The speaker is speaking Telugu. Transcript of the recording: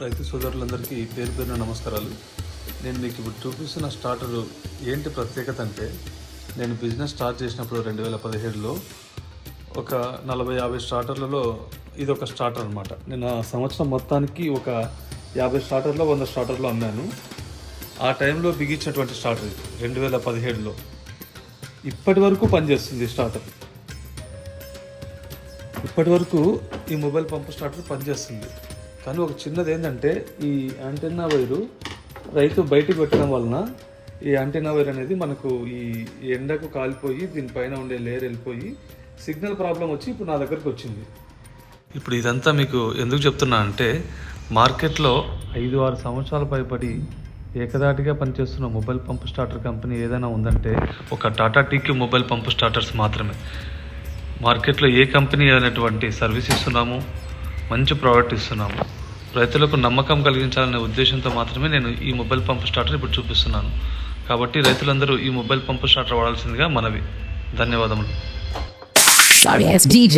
రైతు సోదరులందరికీ పేరు పేరున నమస్కారాలు. నేను మీకు ఇప్పుడు చూపిస్తున్న స్టార్టర్ ఏంటి ప్రత్యేకత అంటే, నేను బిజినెస్ స్టార్ట్ చేసినప్పుడు 2017లో ఒక 40-50 స్టార్టర్లలో ఇది ఒక స్టార్టర్ అనమాట. నేను ఆ సంవత్సరం మొత్తానికి ఒక 50 స్టార్టర్లో 100 స్టార్టర్లో అమ్మాను. ఆ టైంలో బిగించినటువంటి స్టార్టర్ ఇది 2017లో. ఇప్పటి వరకు పనిచేస్తుంది స్టార్టర్. ఇప్పటి వరకు ఈ మొబైల్ పంపు స్టార్టర్ పనిచేస్తుంది. కానీ ఒక చిన్నది ఏంటంటే, ఈ యాంటెన్నా వైరు రైతు బయటకు పెట్టడం వలన ఈ యాంటెన్నా వైర్ అనేది మనకు ఈ ఎండకు కాలిపోయి దీనిపైన ఉండే లేయర్ వెళ్ళిపోయి సిగ్నల్ ప్రాబ్లం వచ్చి ఇప్పుడు నా దగ్గరకు వచ్చింది. ఇప్పుడు ఇదంతా మీకు ఎందుకు చెప్తున్నా అంటే, మార్కెట్లో 5-6 సంవత్సరాల పైబడి ఏకదాటిగా పనిచేస్తున్న మొబైల్ పంపు స్టార్టర్ కంపెనీ ఏదైనా ఉందంటే ఒక టాటా టీక్యూ మొబైల్ పంపు స్టార్టర్స్ మాత్రమే. మార్కెట్లో ఏ కంపెనీ అయినటువంటి సర్వీస్ ఇస్తున్నాము, మంచి ప్రోడక్ట్ ఇస్తున్నాము, రైతులకు నమ్మకం కలిగించాలనే ఉద్దేశంతో మాత్రమే నేను ఈ మొబైల్ పంపు స్టార్టర్ ఇప్పుడు చూపిస్తున్నాను. కాబట్టి రైతులందరూ ఈ మొబైల్ పంపు స్టార్టర్ వాడాల్సిందిగా మనవి. ధన్యవాదములు. Sorry, it's DJ.